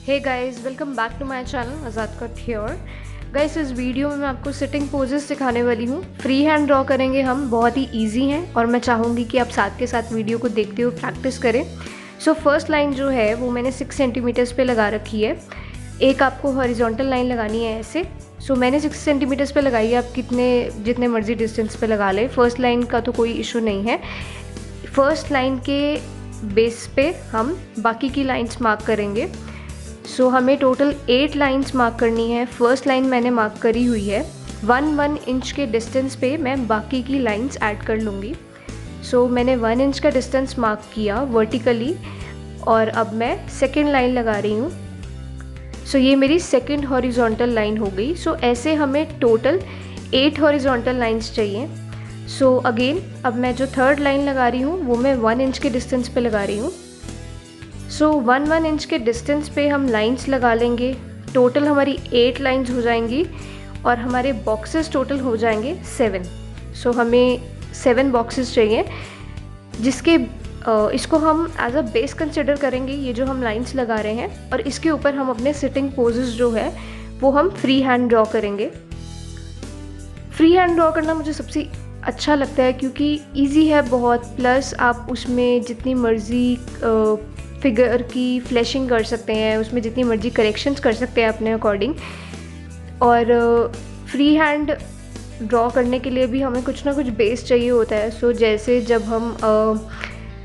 Hey guys, welcome back to my channel Azad cut here. Guys, इस video में मैं आपको सिटिंग पोजेस सिखाने वाली हूँ। फ्री हैंड ड्रॉ करेंगे हम, बहुत ही इजी हैं और मैं चाहूँगी कि आप साथ के साथ वीडियो को देखते हुए प्रैक्टिस करें। सो फर्स्ट लाइन जो है वो मैंने 6 सेंटीमीटर्स पे लगा रखी है। एक आपको हॉरिजॉन्टल लाइन लगानी है ऐसे। सो मैंने 6 सेंटीमीटर्स पे लगाई है, आप जितने मर्जी डिस्टेंस पे लगा लें। फर्स्ट लाइन का तो कोई इशू नहीं है। फर्स्ट लाइन के बेस पे हम बाकी की लाइंस मार्क करेंगे। सो हमें टोटल 8 लाइंस मार्क करनी है। फर्स्ट लाइन मैंने मार्क करी हुई है। 1 इंच के डिस्टेंस पे मैं बाकी की लाइंस ऐड कर लूँगी। सो मैंने 1 इंच का डिस्टेंस मार्क किया वर्टिकली और अब मैं सेकेंड लाइन लगा रही हूँ। सो ये मेरी सेकेंड हॉरिजॉन्टल लाइन हो गई। सो ऐसे हमें टोटल 8 हॉरिजॉन्टल लाइंस चाहिए। सो अगेन अब मैं जो थर्ड लाइन लगा रही हूँ वो मैं 1 इंच के डिस्टेंस पे लगा रही हूँ। सो 1 इंच के डिस्टेंस पे हम लाइंस लगा लेंगे। टोटल हमारी 8 लाइंस हो जाएंगी और हमारे बॉक्सेस टोटल हो जाएंगे 7। सो हमें 7 बॉक्सेस चाहिए, जिसके इसको हम एज अ बेस कंसिडर करेंगे, ये जो हम लाइंस लगा रहे हैं, और इसके ऊपर हम अपने सिटिंग पोजेस जो है वो हम फ्री हैंड ड्रॉ करेंगे। फ्री हैंड ड्रॉ करना मुझे सबसे अच्छा लगता है क्योंकि ईजी है बहुत, प्लस आप उसमें जितनी मर्ज़ी फिगर की फ्लैशिंग कर सकते हैं, उसमें जितनी मर्जी करेक्शंस कर सकते हैं अपने अकॉर्डिंग। और फ्री हैंड ड्रॉ करने के लिए भी हमें कुछ ना कुछ बेस चाहिए होता है। सो जैसे जब हम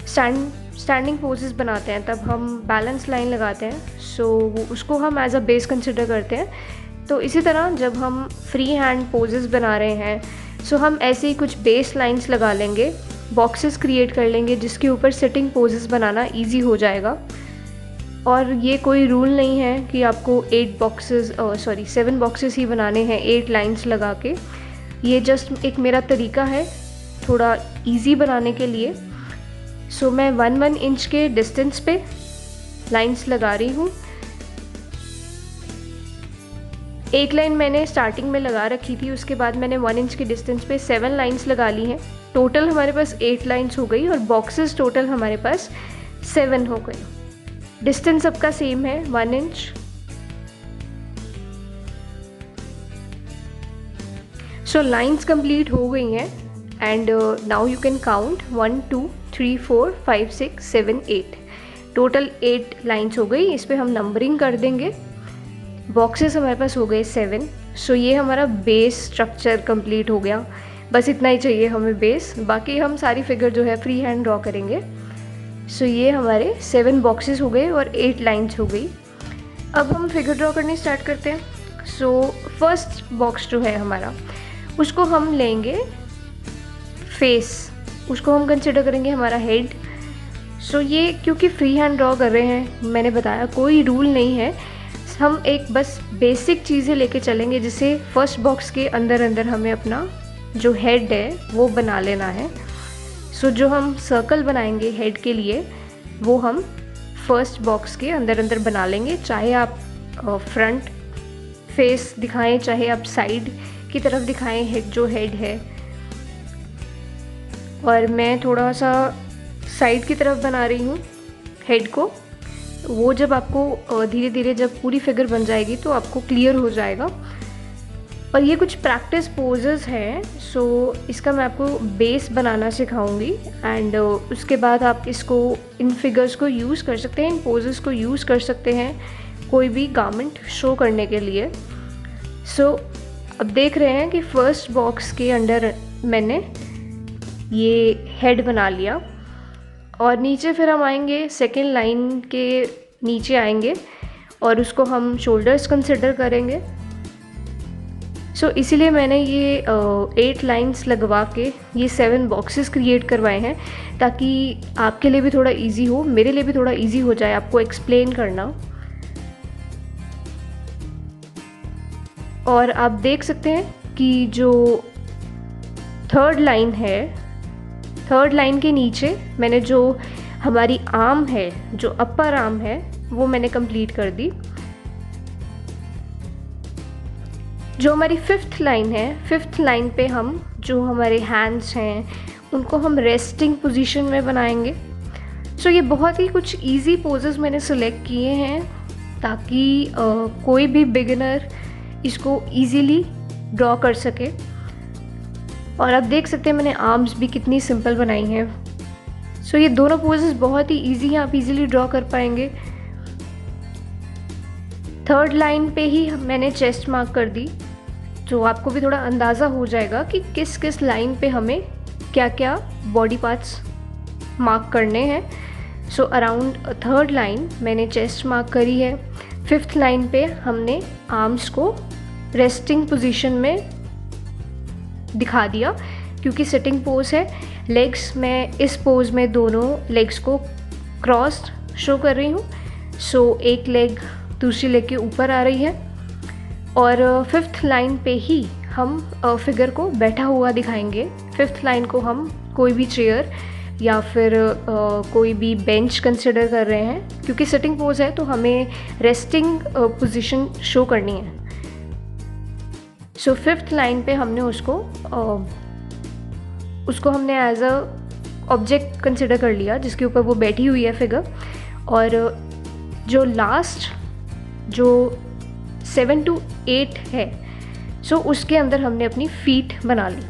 स्टैंडिंग पोजेस बनाते हैं तब हम बैलेंस लाइन लगाते हैं, सो उसको हम एज अ बेस कंसिडर करते हैं। तो इसी तरह जब हम फ्री हैंड पोजेस बना रहे हैं, सो हम ऐसे ही कुछ बेस लाइंस लगा लेंगे, बॉक्सेस क्रिएट कर लेंगे जिसके ऊपर सिटिंग पोजेस बनाना इजी हो जाएगा। और ये कोई रूल नहीं है कि आपको 7 बॉक्सेस ही बनाने हैं 8 लाइंस लगा के। ये जस्ट एक मेरा तरीका है थोड़ा इजी बनाने के लिए। सो मैं 1 इंच के डिस्टेंस पे लाइंस लगा रही हूँ। एक लाइन मैंने स्टार्टिंग में लगा रखी थी, उसके बाद मैंने 1 इंच के डिस्टेंस पे 7 लाइंस लगा ली हैं। टोटल हमारे पास 8 लाइंस हो गई और बॉक्सेस टोटल हमारे पास 7 हो गए। डिस्टेंस सबका सेम है 1 इंच। सो लाइंस कंप्लीट हो गई हैं and now you can count 1 2 3 4 5 6 7 8। Total 8 lines हो गई। इस पर हम नंबरिंग कर देंगे। बॉक्सेस हमारे पास हो गए 7। सो ये हमारा बेस स्ट्रक्चर कंप्लीट हो गया। बस इतना ही चाहिए हमें बेस, बाकी हम सारी फिगर जो है फ्री हैंड ड्रॉ करेंगे। सो ये हमारे 7 बॉक्सेस हो गए और 8 लाइंस हो गई। अब हम फिगर ड्रॉ करनी स्टार्ट करते हैं। सो फर्स्ट बॉक्स जो है हमारा, उसको हम लेंगे फेस, उसको हम कंसिडर करेंगे हमारा हेड। सो ये क्योंकि फ्री हैंड ड्रॉ कर रहे हैं, मैंने बताया कोई रूल नहीं है, हम एक बस बेसिक चीज़ें लेके चलेंगे जिसे फर्स्ट बॉक्स के अंदर अंदर हमें अपना जो हेड है वो बना लेना है। सो जो हम सर्कल बनाएंगे हेड के लिए वो हम फर्स्ट बॉक्स के अंदर अंदर बना लेंगे, चाहे आप फ्रंट फेस दिखाएं, चाहे आप साइड की तरफ दिखाएं हेड जो हेड है। और मैं थोड़ा सा साइड की तरफ बना रही हूँ हेड को। वो जब आपको धीरे धीरे जब पूरी फिगर बन जाएगी तो आपको क्लियर हो जाएगा। और ये कुछ प्रैक्टिस पोजेस हैं, सो इसका मैं आपको बेस बनाना सिखाऊंगी एंड उसके बाद आप इसको इन फिगर्स को यूज़ कर सकते हैं, इन पोजेस को यूज़ कर सकते हैं कोई भी गारमेंट शो करने के लिए। सो अब देख रहे हैं कि फर्स्ट बॉक्स के अंदर मैंने ये हेड बना लिया और नीचे फिर हम आएंगे सेकेंड लाइन के नीचे आएंगे और उसको हम शोल्डर्स कंसिडर करेंगे। सो इसीलिए मैंने ये 8 लाइंस लगवा के ये 7 बॉक्सेस क्रिएट करवाए हैं, ताकि आपके लिए भी थोड़ा इजी हो, मेरे लिए भी थोड़ा इजी हो जाए आपको एक्सप्लेन करना। और आप देख सकते हैं कि जो थर्ड लाइन है, थर्ड लाइन के नीचे मैंने जो हमारी आर्म है, जो अपर आर्म है, वो मैंने कंप्लीट कर दी। जो हमारी 5th लाइन है, 5th लाइन पे हम जो हमारे हैंड्स हैं उनको हम रेस्टिंग पोजीशन में बनाएंगे। सो ये बहुत ही कुछ इजी पोजेस मैंने सिलेक्ट किए हैं ताकि कोई भी बिगिनर इसको इजीली ड्रॉ कर सके। और आप देख सकते हैं मैंने आर्म्स भी कितनी सिंपल बनाई हैं। सो ये दोनों पोजेस बहुत ही इजी हैं, आप इजीली ड्रॉ कर पाएंगे। थर्ड लाइन पे ही मैंने चेस्ट मार्क कर दी, तो आपको भी थोड़ा अंदाज़ा हो जाएगा कि किस किस लाइन पे हमें क्या क्या बॉडी पार्ट्स मार्क करने हैं। सो अराउंड थर्ड लाइन मैंने चेस्ट मार्क करी है। फिफ्थ लाइन पे हमने आर्म्स को रेस्टिंग पोजीशन में दिखा दिया क्योंकि सिटिंग पोज है। लेग्स मैं इस पोज में दोनों लेग्स को क्रॉस्ड शो कर रही हूँ। सो एक लेग दूसरी लेग के ऊपर आ रही है। और फिफ्थ लाइन पे ही हम फिगर को बैठा हुआ दिखाएंगे। फिफ्थ लाइन को हम कोई भी चेयर या फिर कोई भी बेंच कंसिडर कर रहे हैं क्योंकि सिटिंग पोज है तो हमें रेस्टिंग पोजीशन शो करनी है। सो फिफ्थ लाइन पे हमने उसको हमने एज अ ऑब्जेक्ट कंसिडर कर लिया जिसके ऊपर वो बैठी हुई है फिगर। और जो लास्ट जो 7 to 8 है, सो उसके अंदर हमने अपनी फीट बना ली।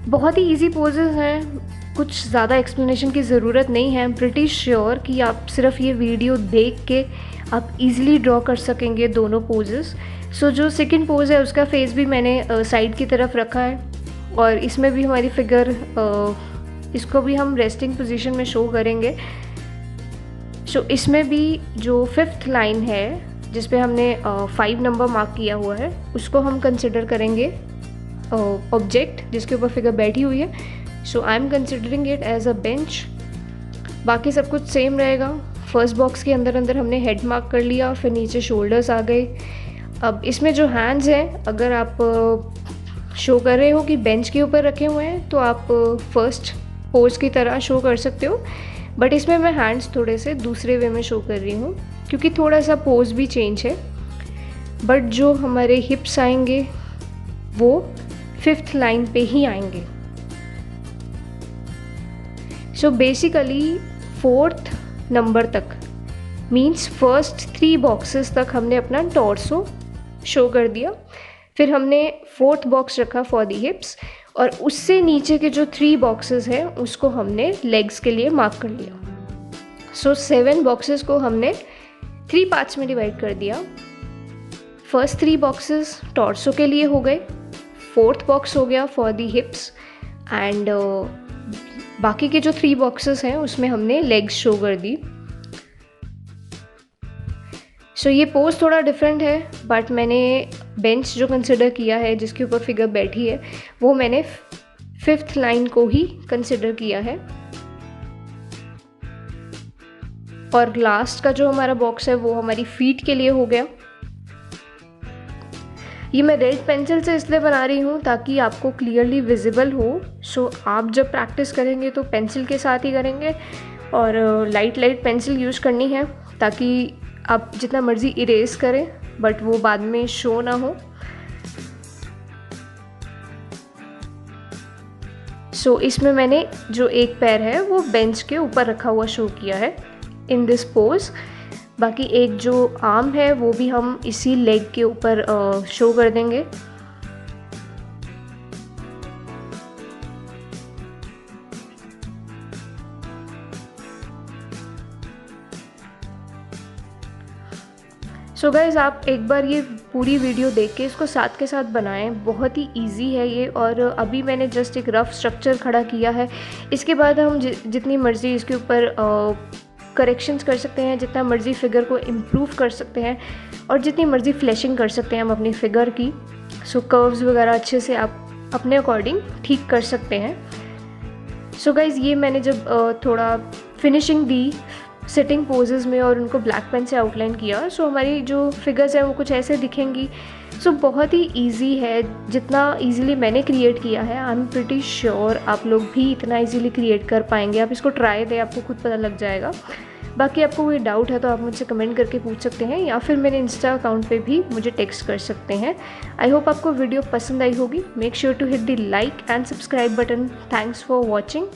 बहुत ही इजी पोजेस हैं, कुछ ज़्यादा एक्सप्लेनेशन की ज़रूरत नहीं है। आई एम प्रिटी श्योर कि आप सिर्फ ये वीडियो देख के आप इजीली ड्रॉ कर सकेंगे दोनों पोजेस। सो जो सेकंड पोज है उसका फेस भी मैंने साइड की तरफ रखा है और इसमें भी हमारी फिगर इसको भी हम रेस्टिंग पोजीशन में शो करेंगे। सो इसमें भी जो फिफ्थ लाइन है जिस पे हमने 5 नंबर मार्क किया हुआ है उसको हम कंसिडर करेंगे ऑब्जेक्ट जिसके ऊपर फिगर बैठी हुई है। So I am considering it as a bench. बाकी सब कुछ सेम रहेगा। फर्स्ट बॉक्स के अंदर अंदर हमने हेड मार्क कर लिया, फिर नीचे शोल्डर्स आ गए। अब इसमें जो हैंड्स हैं, अगर आप शो कर रहे हो कि बेंच के ऊपर रखे हुए हैं तो आप फर्स्ट पोज की तरह शो कर सकते हो, बट इसमें मैं हैंड्स थोड़े से दूसरे वे में शो कर रही हूँ क्योंकि थोड़ा सा पोज भी चेंज है। बट जो हमारे हिप्स आएंगे वो फिफ्थ लाइन पे ही आएंगे। सो बेसिकली फोर्थ नंबर तक मीन्स फर्स्ट 3 बॉक्सेस तक हमने अपना टॉर्सो शो कर दिया। फिर हमने फोर्थ बॉक्स रखा फॉर दी हिप्स और उससे नीचे के जो 3 बॉक्सेस हैं उसको हमने लेग्स के लिए मार्क कर लिया। सो 7 बॉक्सेस को हमने 3 पार्ट्स में डिवाइड कर दिया। फर्स्ट 3 बॉक्सेस टॉर्सो के लिए हो गए, फोर्थ बॉक्स हो गया फॉर दी हिप्स एंड बाकी के जो 3 बॉक्सेस हैं उसमें हमने लेग्स शो कर दी। सो ये पोज थोड़ा डिफरेंट है बट मैंने बेंच जो कंसिडर किया है जिसके ऊपर फिगर बैठी है वो मैंने फिफ्थ लाइन को ही कंसिडर किया है। और लास्ट का जो हमारा बॉक्स है वो हमारी फीट के लिए हो गया। ये मैं रेड पेंसिल से इसलिए बना रही हूँ ताकि आपको क्लियरली विजिबल हो। सो आप जब प्रैक्टिस करेंगे तो पेंसिल के साथ ही करेंगे और लाइट पेंसिल यूज़ करनी है ताकि आप जितना मर्ज़ी इरेज करें बट वो बाद में शो ना हो। सो इसमें मैंने जो एक पैर है वो बेंच के ऊपर रखा हुआ शो किया है इन दिस पोज। बाकी एक जो आर्म है वो भी हम इसी लेग के ऊपर शो कर देंगे। सो गाइज़ आप एक बार ये पूरी वीडियो देख के इसको साथ के साथ बनाएं, बहुत ही इजी है ये। और अभी मैंने जस्ट एक रफ़ स्ट्रक्चर खड़ा किया है। इसके बाद हम जितनी मर्ज़ी इसके ऊपर करेक्शंस कर सकते हैं, जितना मर्ज़ी फिगर को इम्प्रूव कर सकते हैं और जितनी मर्ज़ी फ्लैशिंग कर सकते हैं हम अपनी फिगर की। सो कर्व्स वगैरह अच्छे से आप अपने अकॉर्डिंग ठीक कर सकते हैं। सो गाइज़ ये मैंने जब थोड़ा फिनिशिंग दी सिटिंग पोजेस में और उनको ब्लैक पेन से आउटलाइन किया, सो हमारी जो फिगर्स हैं वो कुछ ऐसे दिखेंगी। सो बहुत ही इजी है, जितना इजीली मैंने क्रिएट किया है आई एम प्रिटी श्योर आप लोग भी इतना इजीली क्रिएट कर पाएंगे। आप इसको ट्राई दें, आपको खुद पता लग जाएगा। बाकी आपको कोई डाउट है तो आप मुझसे कमेंट करके पूछ सकते हैं या फिर मेरे इंस्टा अकाउंट पे भी मुझे टेक्स्ट कर सकते हैं। आई होप आपको वीडियो पसंद आई होगी। Make sure to hit the like and subscribe button. Thanks for watching.